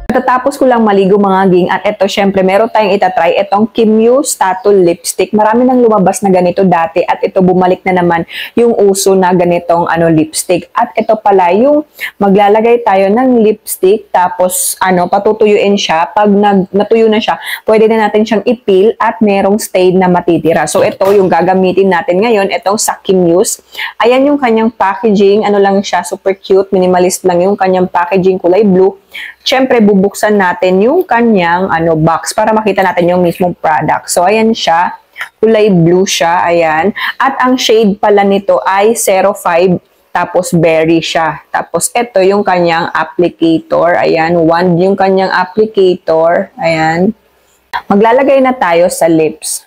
Pagkatapos ko lang maligo mga ging, at ito syempre meron tayong itatry, itong Kim Yu Statul Lipstick. Marami nang lumabas na ganito dati at ito bumalik na naman yung uso na ganitong lipstick. At ito pala yung maglalagay tayo ng lipstick tapos patutuyuin siya. Pag natuyo na siya, pwede na natin siyang ipil at merong stain na matitira. So ito yung gagamitin natin ngayon, itong sa Kim Yu's. Ayan yung kanyang packaging, lang siya, super cute, minimalist lang yung kanyang packaging, kulay blue. Siyempre, bubuksan natin yung kanyang box para makita natin yung mismong product. So, ayan siya. Kulay blue siya. Ayan. At ang shade pala nito ay 05. Tapos, berry siya. Tapos, ito yung kanyang applicator. Ayan. Wand yung kanyang applicator. Ayan. Maglalagay na tayo sa lips.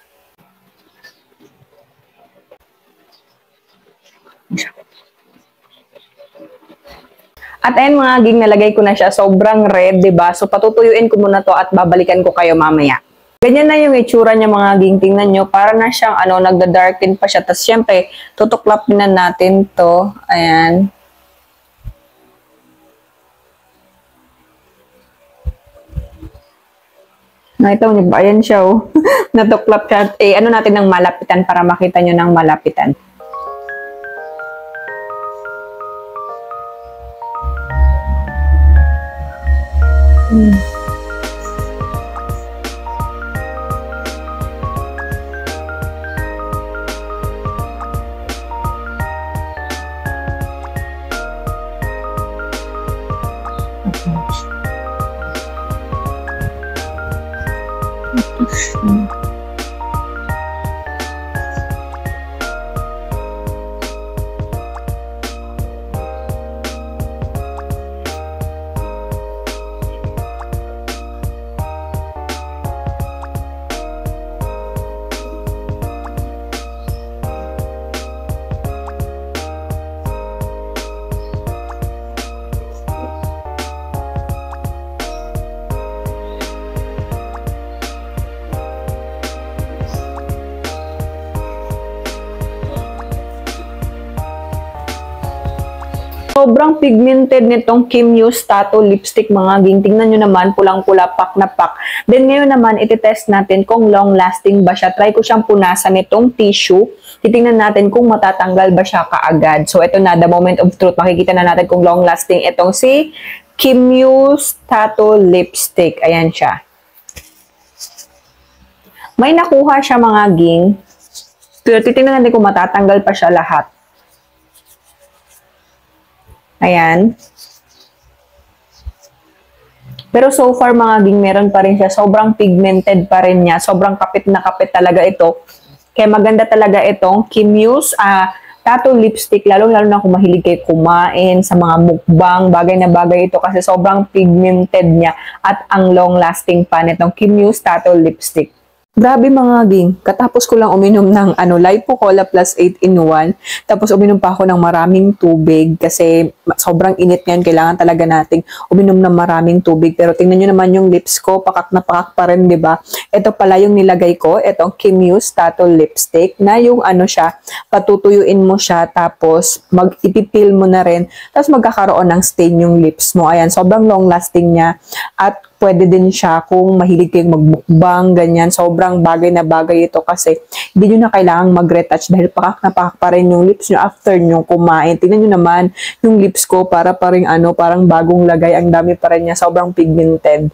At ayan mga ging, nalagay ko na siya. Sobrang red, diba? So, patutuyuin ko muna to at babalikan ko kayo mamaya. Ganyan na yung itsura niya mga ging. Tingnan nyo, para na siyang nagda-darken pa siya. Tapos, syempre, tutuklapin na natin to. Ayan. Nakita mo ba? Ayan siya, oh. Natuklap siya. Natin ng malapitan para makita nyo ng malapitan. Sobrang pigmented nitong Kim Yu Statul Lipstick mga ging. Tingnan nyo naman, pulang-pula, pak na pak. Then ngayon naman, ititest natin kung long-lasting ba siya. Try ko siyang punasan nitong tissue. Titingnan natin kung matatanggal ba siya kaagad. So ito na, the moment of truth. Makikita na natin kung long-lasting itong si Kim Yu Statul Lipstick. Ayan siya. May nakuha siya mga ging. Pero titingnan natin kung matatanggal pa siya lahat. Ayan. Pero so far mga ging, meron pa rin siya. Sobrang pigmented pa rin niya. Sobrang kapit na kapit talaga ito. Kaya maganda talaga itong Kim Yu's tattoo lipstick. Lalo-lalo na kung mahilig kayo kumain sa mga mukbang. Bagay na bagay ito kasi sobrang pigmented niya. At ang long-lasting pa nitong Kim Yu's tattoo lipstick. Grabe mga ging, katapos ko lang uminom ng Lipo Cola Plus 8 in 1. Tapos uminom pa ako ng maraming tubig kasi sobrang init ngayon. Kailangan talaga nating uminom ng maraming tubig. Pero tingnan nyo naman yung lips ko, pakak na pakak pa rin, diba? Ito pala yung nilagay ko, itong Kim Yu's Tattoo Lipstick na yung siya, patutuyuin mo siya tapos ipipil mo na rin. Tapos magkakaroon ng stain yung lips mo. Ayan, sobrang long lasting niya at pwede din siya kung mahilig kayong magmukbang, ganyan. Sobrang bagay na bagay ito kasi hindi nyo na kailangang mag-retouch dahil pakak na pakak pa rin yung lips nyo after nyo kumain. Tingnan nyo naman yung lips ko para pa rin parang bagong lagay. Ang dami pa rin niya. Sobrang pigmented.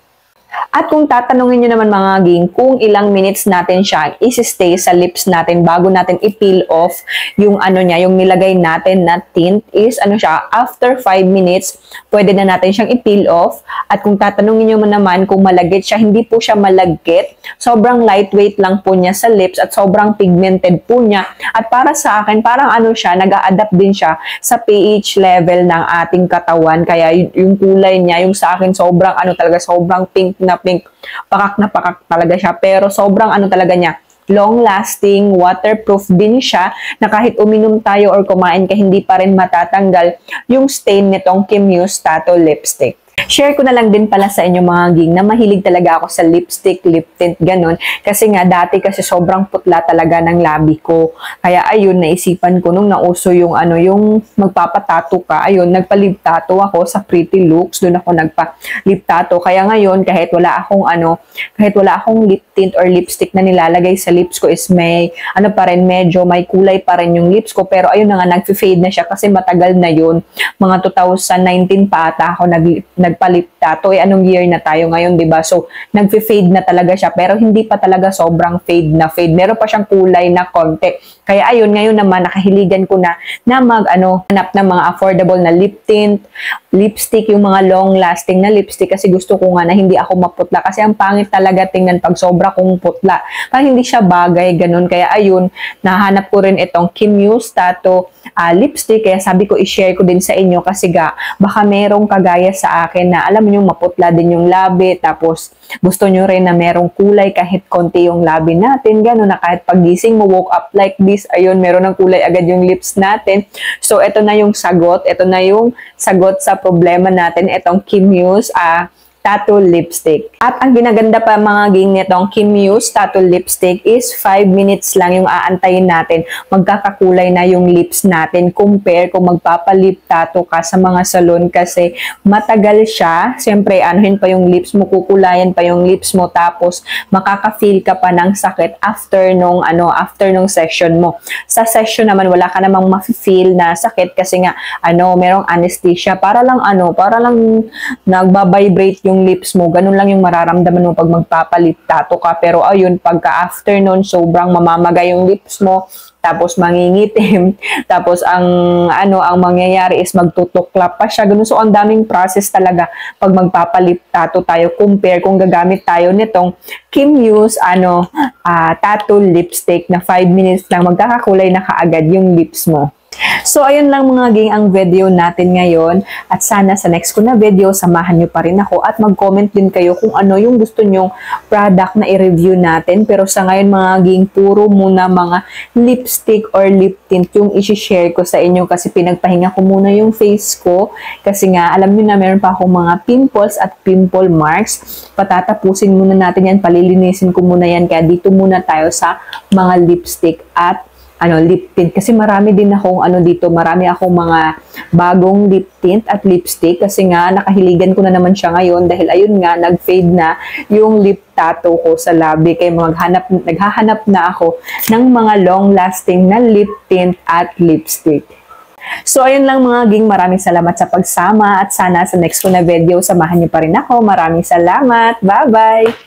At kung tatanungin nyo naman mga ging, kung ilang minutes natin siya isi-stay sa lips natin bago natin i-peel off yung niya, yung nilagay natin na tint is siya, after 5 minutes, pwede na natin siyang i-peel off. At kung tatanungin nyo naman kung malagkit siya, hindi po siya malagkit. Sobrang lightweight lang po niya sa lips at sobrang pigmented po niya. At para sa akin, parang siya, nag-a-adapt din siya sa pH level ng ating katawan. Kaya yung kulay niya, yung sa akin, sobrang talaga, sobrang pink na pink. Pakak na pakak talaga siya. Pero sobrang talaga niya, long-lasting, waterproof din siya na kahit uminom tayo or kumain ka, hindi pa rin matatanggal yung stain nitong Kim Yu's Tattoo Lipstick. Share ko na lang din pala sa inyo mga ging na mahilig talaga ako sa lipstick, lip tint, ganun. Kasi nga dati kasi sobrang putla talaga ng labi ko. Kaya ayun, naisipan ko nung nauso yung yung magpapatato ka. Ayun, nagpa-lip tattoo ako sa Pretty Looks. Doon ako nagpa-lip tattoo. Kaya ngayon, kahit wala akong lip tint or lipstick na nilalagay sa lips ko is may pa rin, medyo may kulay pa rin yung lips ko. Pero ayun na nga, nag-fade na siya kasi matagal na yun. Mga 2019 pa ata ako nagpa-lip tattoo. Anong year na tayo ngayon, 'di ba? So, nagfe-fade na talaga siya pero hindi pa talaga sobrang fade na fade. Meron pa siyang kulay na konti. Kaya ayun, ngayon naman nakahiligan ko na hanap ng mga affordable na lip tint, lipstick, yung mga long lasting na lipstick kasi gusto ko nga na hindi ako maputla kasi ang pangit talaga tingnan pag sobra kong putla. Parang hindi siya bagay, ganun. Kaya ayun, nahanap ko rin itong Kim Muse Tattoo lipstick. Kaya sabi ko i-share ko din sa inyo kasi baka merong kagaya sa akin na alam niyo maputla din yung labi tapos gusto nyo rin na merong kulay kahit konti yung labi natin, gano'n, na kahit pagising mo, woke up like this, ayun, meron ng kulay agad yung lips natin. So, ito na yung sagot sa problema natin, itong Kim Muse tattoo lipstick. At ang ginaganda pa mga ging nitong Kim Muse tattoo lipstick is 5 minutes lang yung aantayin natin. Magkakakulay na yung lips natin compare kung magpapalip tattoo ka sa mga salon kasi matagal siya. Siyempre, anuhin pa yung lips mo, kukulayan pa yung lips mo tapos makaka-feel ka pa ng sakit after nung session mo. Sa session naman wala ka namang ma-feel na sakit kasi nga merong anesthesia para lang nagba-vibrate yung lips mo, ganun lang yung mararamdaman mo pag magpapalip tattoo ka. Pero ayun, pagka afternoon, sobrang mamamagay yung lips mo, tapos mangingitim, tapos ang mangyayari is magtutuklap pa siya, ganun. So ang daming process talaga pag magpapalip tattoo tayo compare kung gagamit tayo nitong Kim Muse tattoo lipstick na 5 minutes lang, magkakakulay na kaagad yung lips mo. So, ayun lang mga ging ang video natin ngayon at sana sa next ko na video, samahan nyo pa rin ako at mag-comment din kayo kung ano yung gusto nyong product na i-review natin. Pero sa ngayon mga ging, puro muna mga lipstick or lip tint yung isi-share ko sa inyo kasi pinagpahinga ko muna yung face ko kasi nga alam nyo na meron pa akong mga pimples at pimple marks. Patatapusin muna natin yan, palilinisin ko muna yan, kaya dito muna tayo sa mga lipstick at lip tint kasi marami din akong marami akong mga bagong lip tint at lipstick kasi nga nakahiligan ko na naman siya ngayon dahil ayun nga nag-fade na yung lip tattoo ko sa labi kaya naghahanap na ako ng mga long lasting na lip tint at lipstick. So ayun lang mga ging, maraming salamat sa pagsama at sana sa next ko na video samahan niyo pa rin ako. Maraming salamat. Bye-bye!